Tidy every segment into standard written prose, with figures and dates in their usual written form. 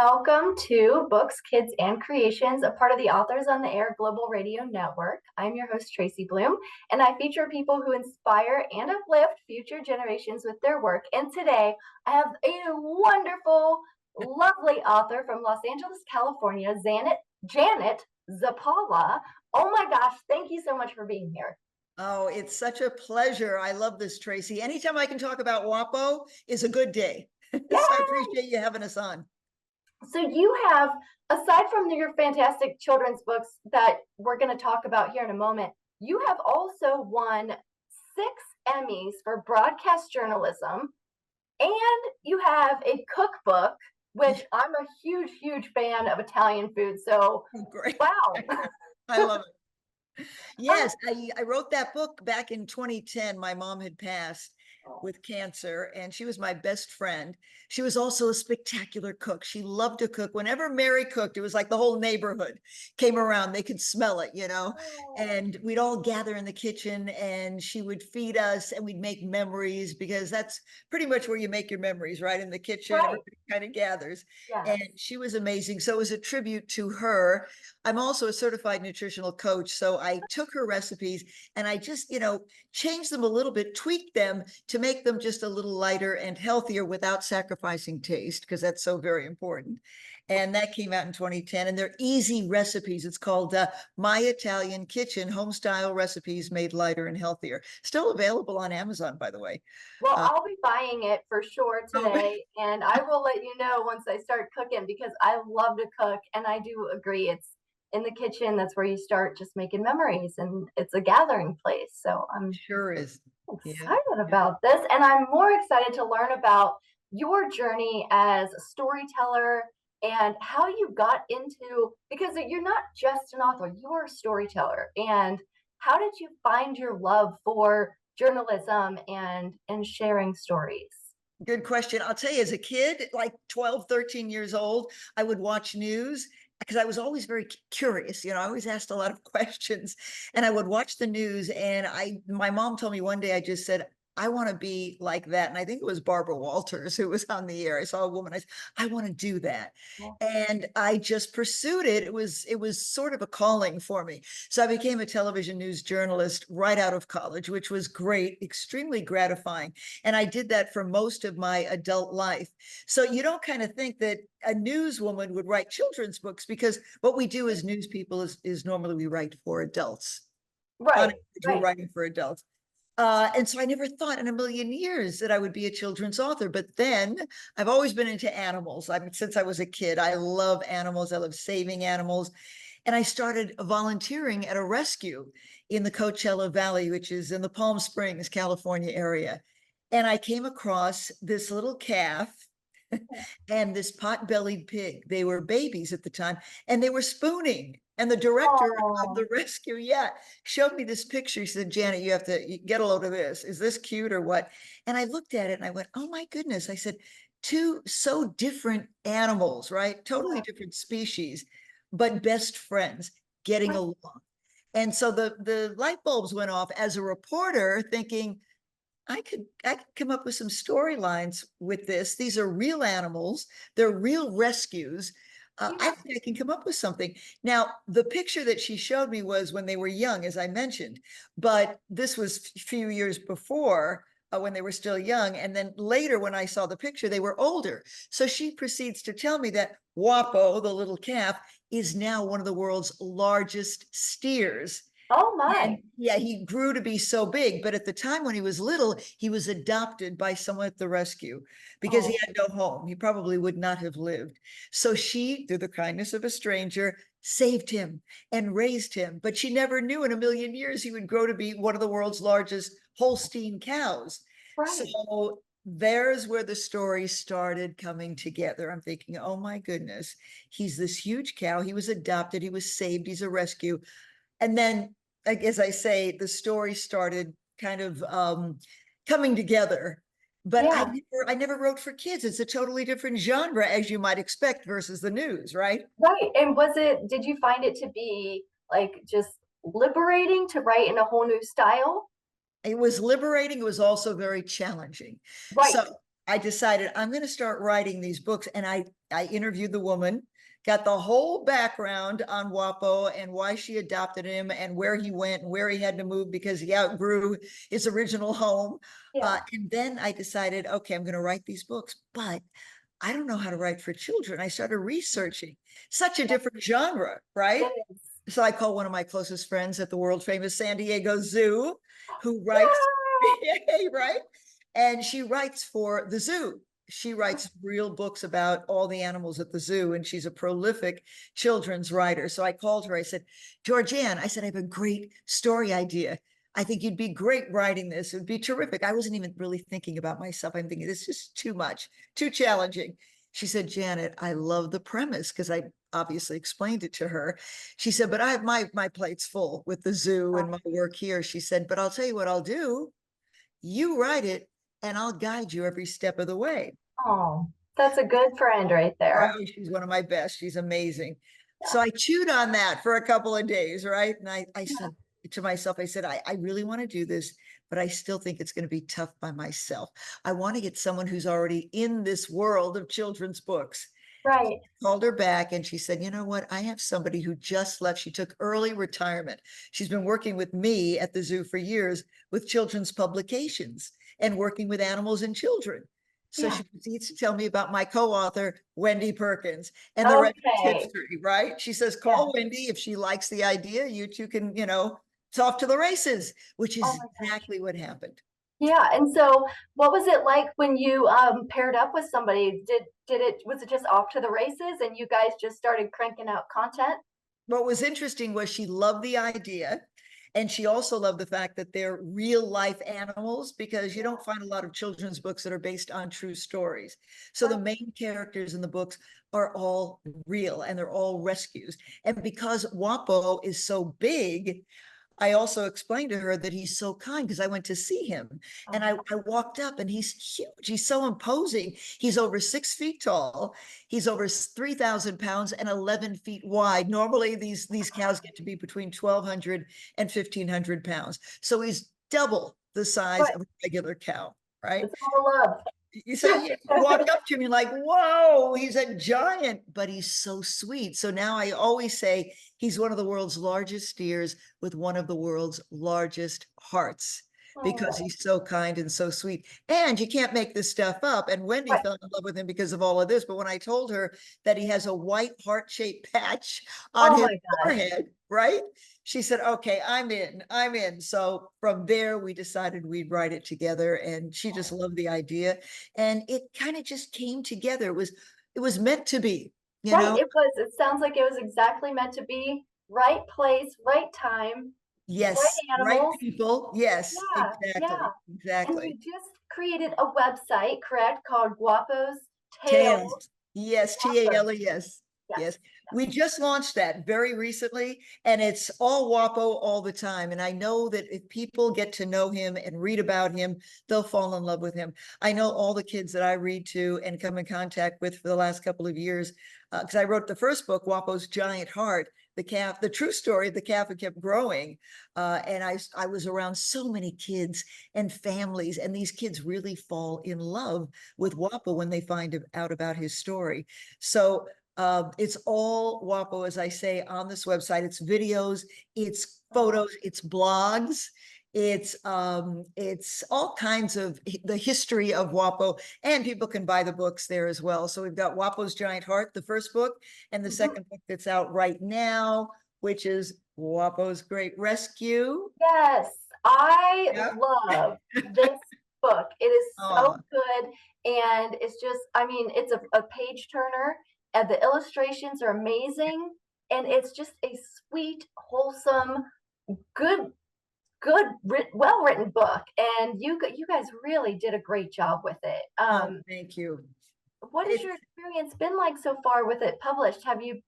Welcome to Books, Kids, and Creations, a part of the Authors on the Air Global Radio Network. I'm your host, Tracy Bloom, and I feature people who inspire and uplift future generations with their work. And today, I have a wonderful, lovely author from Los Angeles, California, Janet Zappala. Oh my gosh, thank you so much for being here. Oh, it's such a pleasure. I love this, Tracy. Anytime I can talk about Guapo is a good day. So I appreciate you having us on. So you have, aside from your fantastic children's books that we're going to talk about here in a moment, you have also won 6 Emmys for broadcast journalism, and you have a cookbook, which I'm a huge, huge fan of Italian food. So, Great. Wow. I love it. Yes, I wrote that book back in 2010. My mom had passed with cancer, and she was my best friend. She was also a spectacular cook. She loved to cook. Whenever Mary cooked, it was like the whole neighborhood came around. They could smell it, and we'd all gather in the kitchen, and she would feed us, and we'd make memories, because that's pretty much where you make your memories, right? In the kitchen, Right. Everybody kind of gathers. Yes. And she was amazing. So it was a tribute to her. I'm also a certified nutritional coach. So I took her recipes and I just, changed them a little bit, tweaked them to make them just a little lighter and healthier without sacrificing taste, because that's so very important. And that came out in 2010, and they're easy recipes. It's called My Italian Kitchen, Homestyle Recipes Made Lighter and Healthier. Still available on Amazon, by the way. Well, I'll be buying it for sure Oh, today, and I will let you know once I start cooking, because I love to cook, and I do agree it's in the kitchen. That's where you start just making memories, and it's a gathering place. So I'm Sure is. excited about this, and I'm more excited to learn about your journey as a storyteller and how you got into, because you're not just an author, you're a storyteller. And how did you find your love for journalism and sharing stories? Good question. I'll tell you, as a kid, like 12, 13 years old, I would watch news because I was always very curious. I always asked a lot of questions, and I would watch the news. And my mom told me one day, I just said, I want to be like that. And I think it was Barbara Walters who was on the air. I saw a woman. I said, I want to do that. Yeah. And I just pursued it. It was sort of a calling for me. So I became a television news journalist right out of college, which was great, extremely gratifying. And I did that for most of my adult life. So you don't kind of think that a newswoman would write children's books, because what we do as news people is normally we write for adults. Right. We're writing for adults. And so I never thought in a million years that I would be a children's author. But then I've always been into animals. Since I was a kid, I love animals. I love saving animals. And I started volunteering at a rescue in the Coachella Valley, which is in the Palm Springs, California area. And I came across this little calf and this pot-bellied pig. They were babies at the time, and they were spooning. And the director of the rescue, showed me this picture. He said, Janet, you have to get a load of this. Is this cute or what? And I looked at it and I went, oh my goodness. I said, two so different animals, right? Totally different species, but best friends getting along. And so the light bulbs went off as a reporter, thinking, I could come up with some storylines with this. These are real animals. They're real rescues. I think I can come up with something. Now, the picture that she showed me was when they were young, as I mentioned, but this was a few years before, when they were still young. And then later, when I saw the picture, they were older. So she proceeds to tell me that Guapo, the little calf, is now one of the world's largest steers. Oh my. And he grew to be so big, but at the time when he was little, he was adopted by someone at the rescue because he had no home. He probably would not have lived. So she, through the kindness of a stranger, saved him and raised him. But she never knew in a million years he would grow to be one of the world's largest Holstein cows. Right. So there's where the story started coming together. I'm thinking, oh my goodness, he's this huge cow. He was adopted. He was saved. He's a rescue. And then, as I say, the story started kind of coming together. But I never wrote for kids. It's a totally different genre, as you might expect, versus the news, right? Right. And did you find it to be like just liberating to write in a whole new style? It was liberating. It was also very challenging. Right. So I decided I'm going to start writing these books. And I interviewed the woman, got the whole background on Guapo and why she adopted him and where he went and where he had to move because he outgrew his original home. Yeah. And then I decided, okay, I'm going to write these books, but I don't know how to write for children. I started researching such a different genre, right? It is. So I called one of my closest friends at the world famous San Diego Zoo, who writes, Yeah. right? And she writes for the zoo. She writes real books about all the animals at the zoo, and she's a prolific children's writer. So I called her. I said, Georgianne, I said, I have a great story idea. I think you'd be great writing this. It would be terrific. I wasn't even really thinking about myself. I'm thinking, this is too much, too challenging. She said, Janet, I love the premise because I obviously explained it to her. She said, but I have my plate's full with the zoo and my work here. She said, but I'll tell you what I'll do. You write it and I'll guide you every step of the way. Oh, that's a good friend right there. Oh, she's one of my best. She's amazing. Yeah. So I chewed on that for a couple of days, right? And I said to myself, I said, I really want to do this, but I still think it's going to be tough by myself. I want to get someone who's already in this world of children's books. Right. Called her back and she said, you know what? I have somebody who just left. She took early retirement. She's been working with me at the zoo for years with children's publications and working with animals and children. So Yeah. she proceeds to tell me about my co-author, Wendy Perkins, and the rest is Okay. history, right? She says, Yeah. call Wendy if she likes the idea. You two can, it's off to the races, which Oh is my gosh. exactly what happened. Yeah. And so what was it like when you paired up with somebody? Was it just off to the races and you guys just started cranking out content? What was interesting was she loved the idea. And she also loved the fact that they're real life animals because you don't find a lot of children's books that are based on true stories. So the main characters in the books are all real and they're all rescues. And because Wapo is so big, I also explained to her that he's so kind because I went to see him and I walked up and he's huge. He's so imposing. He's over 6 feet tall. He's over 3,000 pounds and 11 feet wide. Normally these cows get to be between 1,200 and 1,500 pounds. So he's double the size Right. of a regular cow, right? It's all the love. You walk up to him, you're like, whoa, he's a giant, but he's so sweet. So now I always say he's one of the world's largest steers with one of the world's largest hearts because Oh, he's so kind and so sweet. And you can't make this stuff up. And Wendy right. fell in love with him because of all of this. But when I told her that he has a white heart-shaped patch on Oh his my gosh. forehead, right? She said, okay, I'm in. So from there, we decided we'd write it together. And she just loved the idea. And it kind of just came together. It was meant to be, you Right. know? It sounds like it was exactly meant to be. Right place, right time, right Yes, right animals. people. Yes, Yeah. Yeah. exactly, And you exactly. just created a website, correct? Called Guapo's Tales. Tales. Yes, Awesome. Tales. Yes. Yes. We just launched that very recently, and it's all Wapo all the time. And I know that if people get to know him and read about him, they'll fall in love with him. I know all the kids that I read to and come in contact with for the last couple of years, because I wrote the first book, Wapo's Giant Heart, the calf, the true story of the calf who kept growing. And I was around so many kids and families, and these kids really fall in love with Wapo when they find out about his story. So it's all Wapo, as I say, on this website. It's videos, it's photos, it's blogs, it's all kinds of the history of Wapo, and people can buy the books there as well. So we've got Wapo's Giant Heart, the first book, and the second book that's out right now, which is Wapo's Great Rescue. Yes, I Yeah. love this book. It is so Oh, good. And it's just, I mean, it's a page turner, and the illustrations are amazing. And it's just a sweet, wholesome, good, well written book. And you guys really did a great job with it. oh, thank you. What has It's your experience been like so far with it published? Have you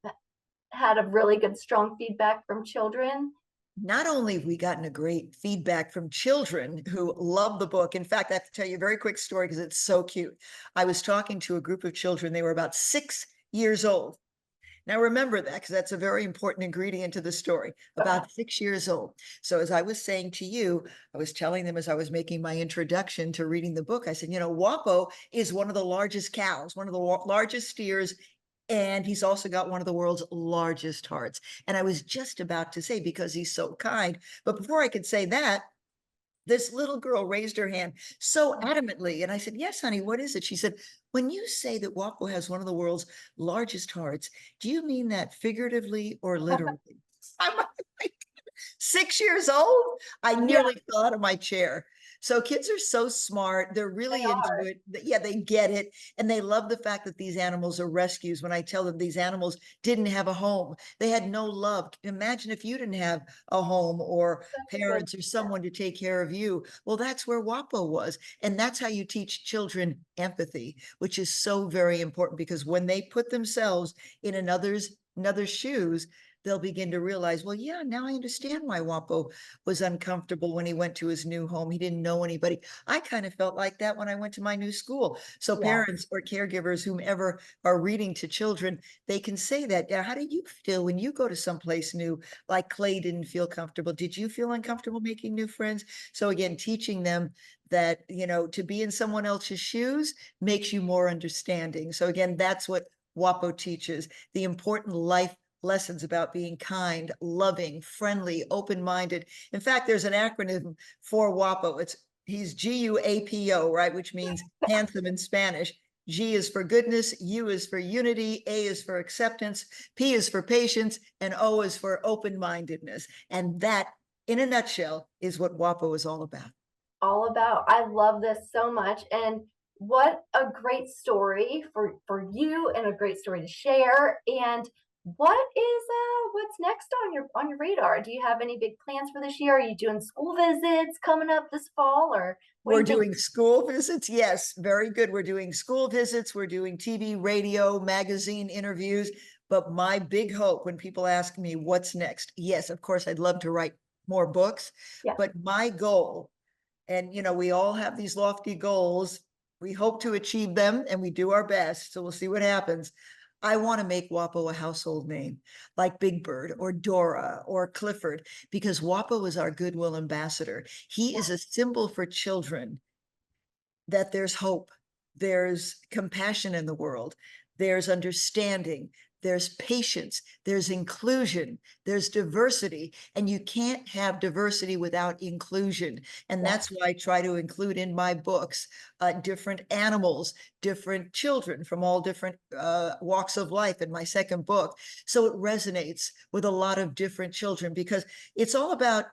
had a really good, strong feedback from children? not only have we gotten a great feedback from children who love the book. In fact, I have to tell you a very quick story because it's so cute. I was talking to a group of children. They were about 6 years old. Now remember that, because that's a very important ingredient to the story. Okay. About 6 years old. So as I was saying to you, I was telling them as I was making my introduction to reading the book, I said, Guapo is one of the largest cows, one of the largest steers, and he's also got one of the world's largest hearts. And I was just about to say, because he's so kind, but before I could say that, this little girl raised her hand so adamantly. And I said, yes, honey, what is it? She said, when you say that Guapo has one of the world's largest hearts, do you mean that figuratively or literally? I'm like, 6 years old, I Yeah, nearly fell out of my chair. So kids are so smart. They're they really into are. it. Yeah, they get it. And they love the fact that these animals are rescues. When I tell them these animals didn't have a home, they had no love. Imagine if you didn't have a home or Such a good, parents or someone to take care of you. Well, that's where Wapo was. And that's how you teach children empathy, which is so very important, because when they put themselves in another's shoes, they'll begin to realize, well, yeah, now I understand why Wapo was uncomfortable when he went to his new home. He didn't know anybody. I kind of felt like that when I went to my new school. So yes. parents or caregivers, whomever are reading to children, they can say that. Now, how do you feel when you go to someplace new, like Clay didn't feel comfortable? Did you feel uncomfortable making new friends? So again, teaching them that, to be in someone else's shoes makes you more understanding. So again, that's what Wapo teaches, the important life lessons about being kind, loving, friendly, open-minded. In fact, there's an acronym for Guapo. He's Guapo, right? Which means handsome in Spanish. G is for goodness, U is for unity, A is for acceptance, P is for patience, and O is for open-mindedness. And that, in a nutshell, is what Guapo is all about. All about. I love this so much, and what a great story for you, and a great story to share. And what's next on your radar? Do you have any big plans for this year? Are you doing school visits coming up this fall, or what do We're you think? doing school visits. Yes, very good. We're doing school visits. We're doing TV, radio, magazine interviews. But my big hope when people ask me what's next, yes, of course, I'd love to write more books. Yeah, But my goal, and we all have these lofty goals. We hope to achieve them and we do our best. So we'll see what happens. I want to make Wapo a household name, like Big Bird or Dora or Clifford, because Wapo is our goodwill ambassador. He is a symbol for children that there's hope, there's compassion in the world, there's understanding, there's patience, there's inclusion, there's diversity, and you can't have diversity without inclusion. And yeah, that's why I try to include in my books different animals, different children from all different walks of life in my second book. So it resonates with a lot of different children, because it's all about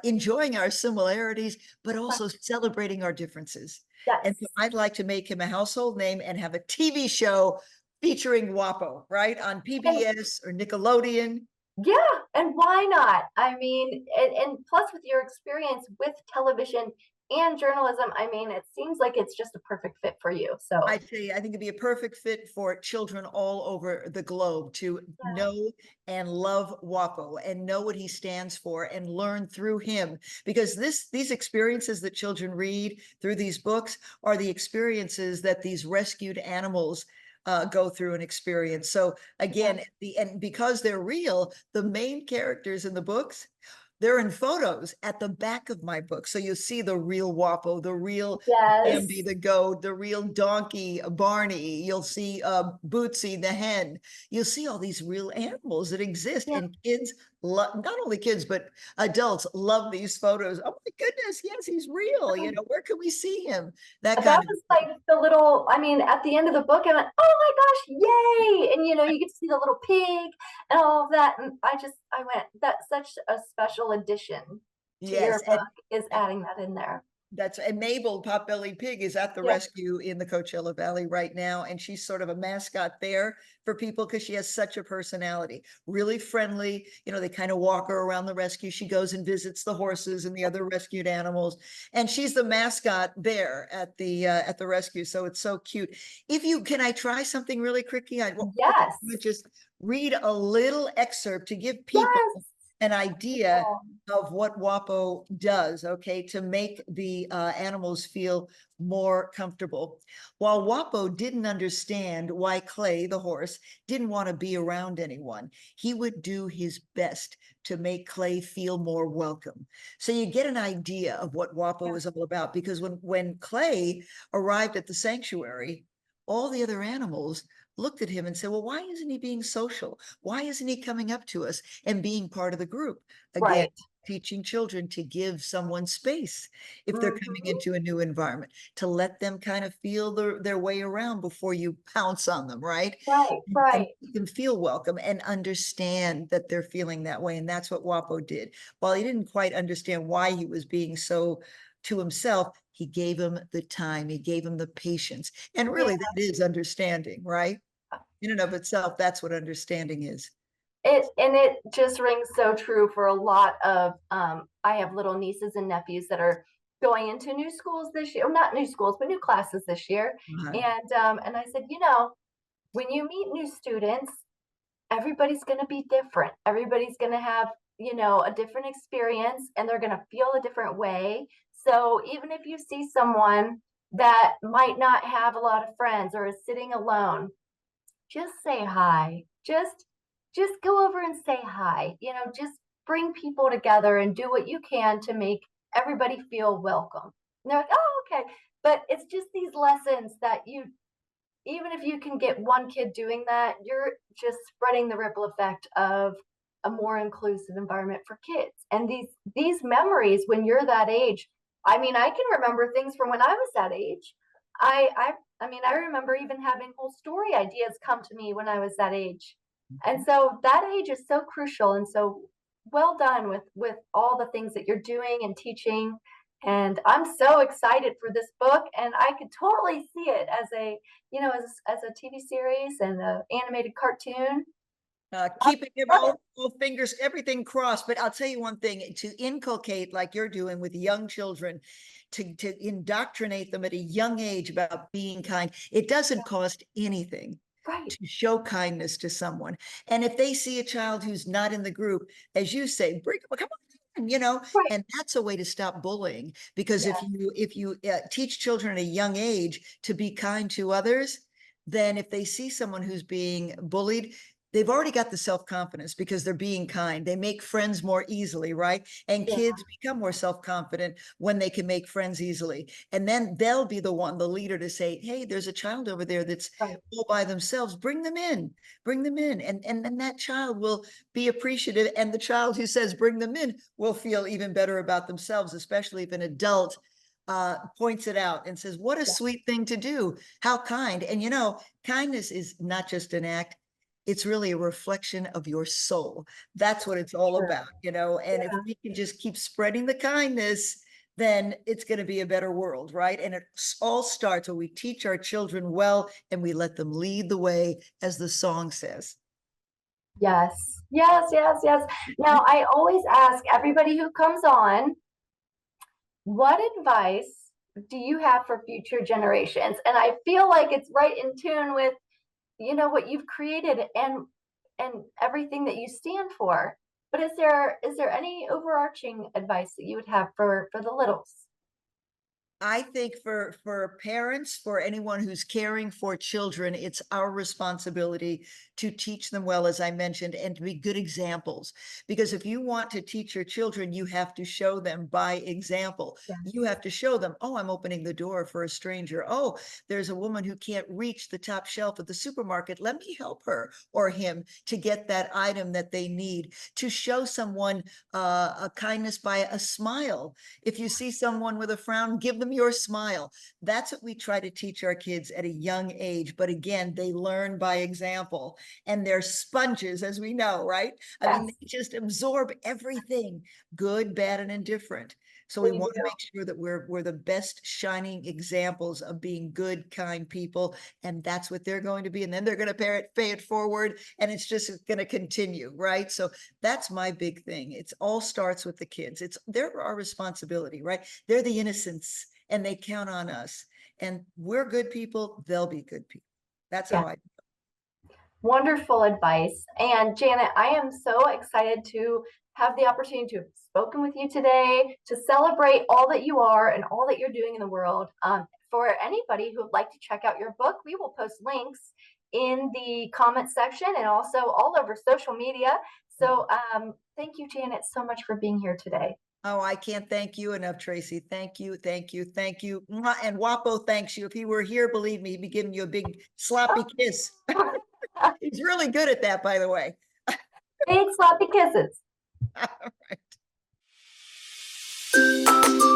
enjoying our similarities, but also celebrating our differences. And so yes. I'd like to make him a household name and have a TV show featuring Guapo, right? On And PBS or Nickelodeon. yeah, and why not? I mean, and plus with your experience with television and journalism, I mean, it seems like it's just a perfect fit for you. So, I'd say I think it'd be a perfect fit for children all over the globe to know and love Guapo and know what he stands for and learn through him. Because these experiences that children read through these books are the experiences that these rescued animals go through and experience. So yeah. again, and because they're real, the main characters in the books, they're in photos at the back of my book. So you'll see the real Wapo, the real Bambi Yes. the goat, the real donkey Barney. You'll see Bootsy the hen. You'll see all these real animals that exist, Yeah. and kids love, not only kids but adults love these photos. Oh my goodness, yes, he's real. Where can we see him? That That kind of was thing. like the little, I mean, at the end of the book, I went, oh my gosh, yay. And you get to see the little pig and all of that. And I went, that's such a special addition to your Yes, book, is adding that in there. and Mabel Potbelly Pig is at the Yeah. rescue in the Coachella Valley right now, and she's sort of a mascot there for people because she has such a personality. Really friendly. They kind of walk her around the rescue. She goes and visits the horses and the other rescued animals, and she's the mascot there at the rescue. So it's so cute. Can I try something really quickly? I Yes. would just read a little excerpt to give people Yes. an idea of what Guapo does, okay, to make the animals feel more comfortable. While Guapo didn't understand why Clay, the horse, didn't want to be around anyone, he would do his best to make Clay feel more welcome. So you get an idea of what Guapo is all about, because when Clay arrived at the sanctuary, all the other animals looked at him and said, well, why isn't he being social? Why isn't he coming up to us and being part of the group? Again, Right. teaching children to give someone space if they're coming Mhm. into a new environment, to let them kind of feel their way around before you pounce on them, right? Right, And right. make them feel welcome and understand that they're feeling that way. And that's what Wapo did. While he didn't quite understand why he was being so to himself, he gave him the time, he gave him the patience. And Yeah. really, that is understanding, right? In and of itself, that's what understanding is. It just rings so true for a lot of I have little nieces and nephews that are going into new schools this year, or not new schools, but new classes this year. Right. And I said, when you meet new students, everybody's going to be different. Everybody's going to have, a different experience, and they're going to feel a different way. So even if you see someone that might not have a lot of friends or is sitting alone, just say hi. Just go over and say hi. Just bring people together and do what you can to make everybody feel welcome. And they're like, oh, okay. But it's just these lessons that even if you can get one kid doing that, you're just spreading the ripple effect of a more inclusive environment for kids. And these memories when you're that age, I mean, I can remember things from when I was that age. I remember even having whole story ideas come to me when I was that age. And so that age is so crucial, and so well done with all the things that you're doing and teaching. And I'm so excited for this book, and I could totally see it as as a TV series and an animated cartoon. Keeping them Love it. all fingers, everything crossed. But I'll tell you one thing, to inculcate like you're doing with young children, to indoctrinate them at a young age about being kind, it doesn't cost anything Right. to show kindness to someone. And if they see a child who's not in the group, as you say, bring them, come on, Right. and that's a way to stop bullying. Because Yeah. if you teach children at a young age to be kind to others, then if they see someone who's being bullied, they've already got the self-confidence because they're being kind. They make friends more easily, right? And Yeah. kids become more self-confident when they can make friends easily. And then they'll be the one, the leader, to say, hey, there's a child over there that's Right. all by themselves. Bring them in, bring them in. And then that child will be appreciative. And the child who says, bring them in, will feel even better about themselves, especially if an adult points it out and says, what a Yeah. sweet thing to do. How kind. And kindness is not just an act, it's really a reflection of your soul. That's what it's all Sure. about, and if Yeah. we can just keep spreading the kindness, then it's going to be a better world, right? And it all starts when we teach our children well and we let them lead the way, as the song says. Yes. Yes. Yes. Yes. Now, I always ask everybody who comes on, what advice do you have for future generations? And I feel like it's right in tune with what you've created and everything that you stand for. But is there any overarching advice that you would have for the littles? I think for parents, for anyone who's caring for children, it's our responsibility to teach them well, as I mentioned, and to be good examples. Because if you want to teach your children, you have to show them by example. Yeah. You have to show them, oh, I'm opening the door for a stranger. Oh, there's a woman who can't reach the top shelf at the supermarket. Let me help her or him to get that item that they need. To show someone a kindness by a smile. If you see someone with a frown, give them your smile. That's what we try to teach our kids at a young age. But again, they learn by example, and they're sponges, as we know, right? I mean, Yes, they just absorb everything, good, bad, and indifferent. So they we want to do. make sure that we're the best shining examples of being good, kind people, and that's what they're going to be. And then they're going to pay it forward, and it's just going to continue, right? So that's my big thing. It's all starts with the kids. They're our responsibility, right? They're the innocents, and they count on us. And we're good people, they'll be good people. That's Yeah. how I. Wonderful advice. And Janet, I am so excited to have the opportunity to have spoken with you today, to celebrate all that you are and all that you're doing in the world. For anybody who would like to check out your book, we will post links in the comment section and also all over social media. So thank you, Janet, so much for being here today. Oh, I can't thank you enough, Tracy. Thank you, thank you, thank you. Mwah. And Guapo thanks you. If he were here, believe me, he'd be giving you a big sloppy kiss. He's really good at that, by the way. Big sloppy kisses. All right.